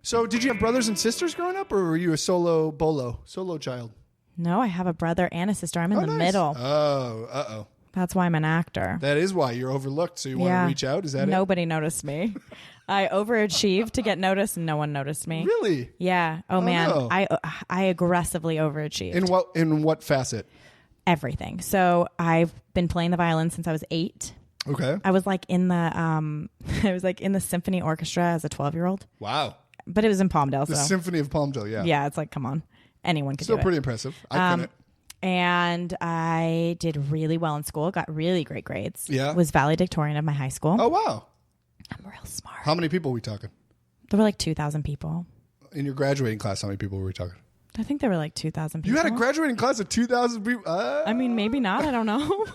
So did you have brothers and sisters growing up, or were you a solo child? No, I have a brother and a sister. I'm in the middle. Oh, uh-oh. That's why I'm an actor. That is why you're overlooked, so you want to reach out? Is that Nobody noticed me. I overachieved to get noticed, and no one noticed me. Really? Yeah. Oh man, no. I aggressively overachieved. In what facet? Everything. So I've been playing the violin since I was 8. Okay. I was like in the symphony orchestra as a 12-year-old. Wow. But it was in Palmdale. The Symphony of Palmdale, yeah. Yeah, it's like, come on. Anyone could do it. Still pretty impressive. I couldn't. And I did really well in school, got really great grades. Yeah. Was valedictorian of my high school. Oh, wow. I'm real smart. How many people were we talking? There were like 2,000 people. In your graduating class, how many people were we talking? I think there were like 2,000 people. You had a graduating class of 2,000 people? I mean, maybe not. I don't know.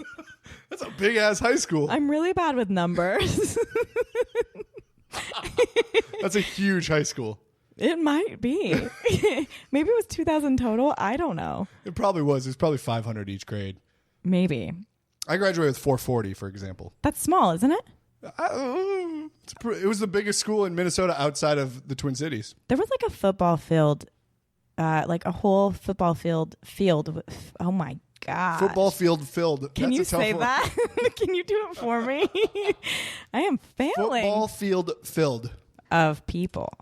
That's a big-ass high school. I'm really bad with numbers. That's a huge high school. It might be. Maybe it was 2,000 total. I don't know. It probably was. It was probably 500 each grade. Maybe. I graduated with 440, for example. That's small, isn't it? It was the biggest school in Minnesota outside of the Twin Cities. There was like a football field, like a whole football field. Oh my God. Football field filled. Can you say that? Can you do it for me? I am failing. Football field filled. Of people.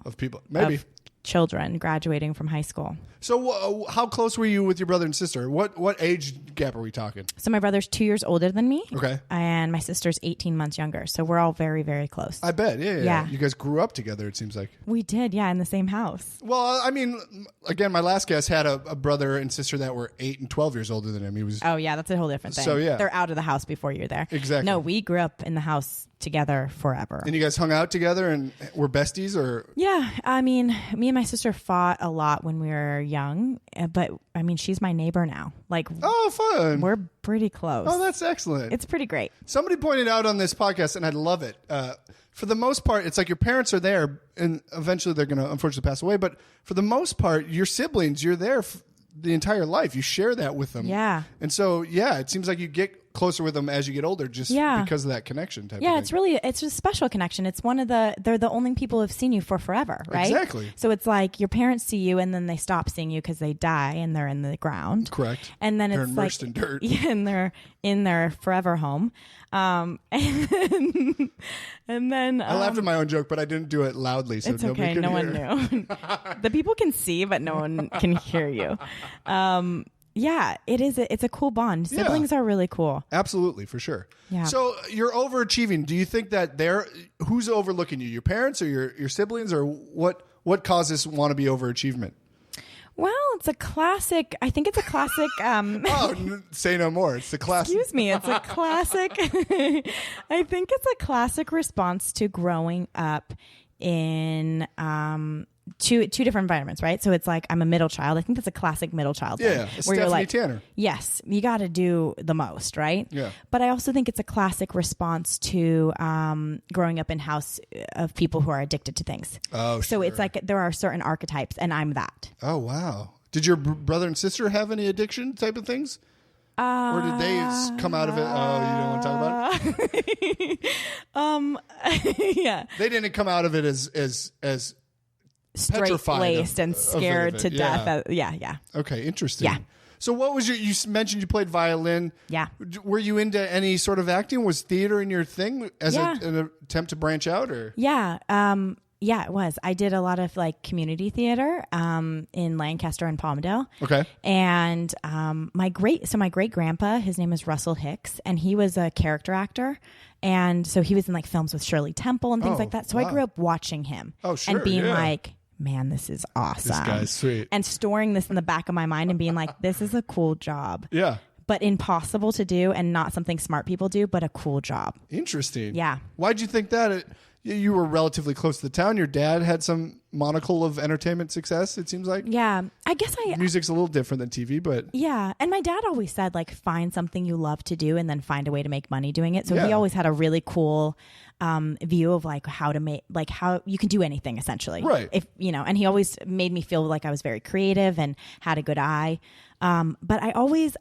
Maybe. Of children graduating from high school. So how close were you with your brother and sister? What age gap are we talking? So my brother's 2 years older than me. Okay. And my sister's 18 months younger. So we're all very, very close. I bet. Yeah. You guys grew up together, it seems like. We did, yeah, in the same house. Well, I mean, again, my last guest had a brother and sister that were 8 and 12 years older than him. He was. Oh, yeah, that's a whole different thing. So, yeah. They're out of the house before you're there. Exactly. No, we grew up in the house together forever. And you guys hung out together and were besties, or? Yeah, I mean, me and my sister fought a lot when we were young, but I mean, she's my neighbor now. Like, oh, fun. We're pretty close. Oh, that's excellent. It's pretty great. Somebody pointed out on this podcast, and I love it. For the most part, it's like your parents are there, and eventually they're going to unfortunately pass away. But for the most part, your siblings, you're there the entire life. You share that with them. Yeah. And so, yeah, it seems like you get closer with them as you get older, just because of that connection type of thing. It's a special connection. It's they're the only people who have seen you for forever, right? Exactly. So it's like your parents see you and then they stop seeing you because they die and they're in the ground. Correct. And then they're it's immersed like, in dirt. Yeah, and they're in their forever home. And then I laughed at my own joke, but I didn't do it loudly, so it's okay. nobody could No hear. one knew. The people can see, but no one can hear you. Yeah, it is. It's a cool bond. Siblings are really cool. Absolutely, for sure. Yeah. So you're overachieving. Do you think that who's overlooking you? Your parents or your siblings, or what causes wannabe overachievement? Well, it's a classic. I think it's a classic. Say no more. It's the classic. Excuse me. It's a classic. I think it's a classic response to growing up in two different environments, right? So it's like I'm a middle child. I think that's a classic middle child thing. Yeah, Stephanie Tanner. Yes, you got to do the most, right? Yeah. But I also think it's a classic response to growing up in house of people who are addicted to things. Oh, so it's like there are certain archetypes, and I'm that. Oh, wow. Did your brother and sister have any addiction type of things? Or did they come out of it? Oh, you don't want to talk about it? Yeah. They didn't come out of it as straight-laced and scared to death. Yeah. Okay, interesting. Yeah. So what was you mentioned you played violin. Yeah. Were you into any sort of acting? Was theater in your thing as an attempt to branch out, or? Yeah. Yeah, it was. I did a lot of like community theater in Lancaster and Palmdale. Okay. And my great grandpa, his name is Russell Hicks, and he was a character actor. And so he was in like films with Shirley Temple and things like that. So I grew up watching him and being like, man, this is awesome. This guy's sweet. And storing this in the back of my mind and being like, this is a cool job. Yeah. But impossible to do and not something smart people do, but a cool job. Interesting. Yeah. Why'd you think that? You were relatively close to the town. Your dad had some monocle of entertainment success, it seems like. Yeah. I guess music's a little different than TV, but. Yeah. And my dad always said, like, find something you love to do and then find a way to make money doing it. So he always had a really cool view of like how to make, like how you can do anything essentially. Right. If, and he always made me feel like I was very creative and had a good eye. But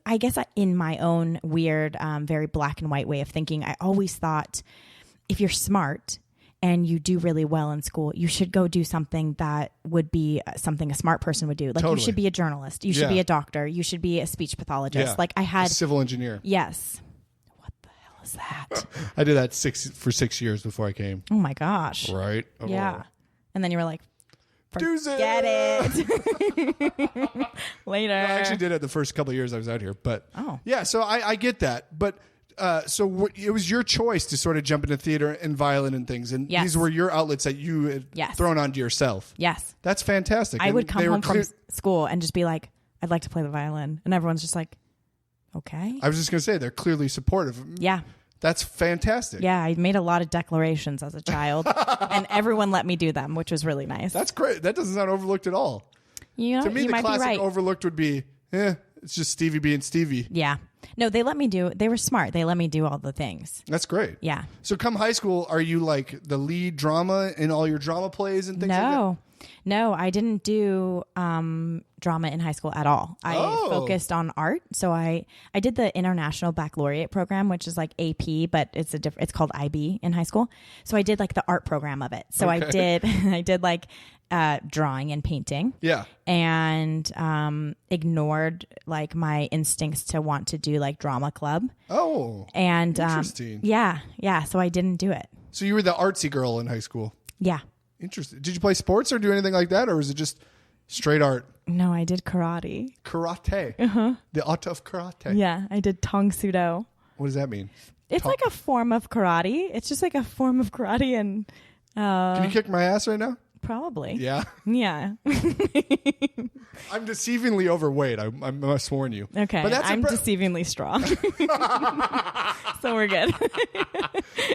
I guess in my own weird, very black and white way of thinking, I always thought if you're smart and you do really well in school, you should go do something that would be something a smart person would do. Like you should be a journalist. You should be a doctor. You should be a speech pathologist. Yeah. Like I had a civil engineer. Yes. What the hell is that? I did that for 6 years before I came. Oh my gosh. Right. Oh. Yeah. And then you were like, forget it. Later. No, I actually did it the first couple of years I was out here, but yeah, so I get that. But it was your choice to sort of jump into theater and violin and things, and these were your outlets that you had thrown onto yourself. Yes, that's fantastic. I would come home from school and just be like, "I'd like to play the violin," and everyone's just like, "Okay." I was just gonna say they're clearly supportive. Yeah. That's fantastic. Yeah, I made a lot of declarations as a child, and everyone let me do them, which was really nice. That's great. That doesn't sound overlooked at all. You know, to me, you the might classic be right. overlooked would be, it's just Stevie being Stevie. Yeah. No, they let me do. They were smart. They let me do all the things. That's great. Yeah. So come high school, are you like the lead drama in all your drama plays and things like that? No, I didn't do drama in high school at all. I focused on art. So I did the International Baccalaureate program, which is like AP, but it's called IB in high school. So I did like the art program of it. So I did like drawing and painting. Yeah. And ignored like my instincts to want to do like drama club. Oh. And interesting. Yeah. So I didn't do it. So you were the artsy girl in high school. Yeah. Interesting. Did you play sports or do anything like that, or was it just straight art? No, I did karate. Karate? Uh-huh. The art of karate? Yeah, I did Tong Sudo. What does that mean? It's like a form of karate. It's just like a form of karate. And can you kick my ass right now? Probably. Yeah? Yeah. I'm deceivingly overweight. I must warn you. Okay. But I'm deceivingly strong. So we're good.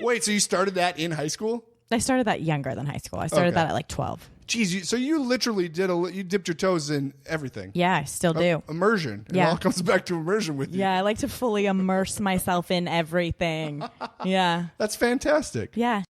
Wait, so you started that in high school? I started that younger than high school. I started that at like 12. Jeez, so you literally you dipped your toes in everything. Yeah, I still do. Immersion. It all comes back to immersion with you. Yeah, I like to fully immerse myself in everything. Yeah. That's fantastic. Yeah.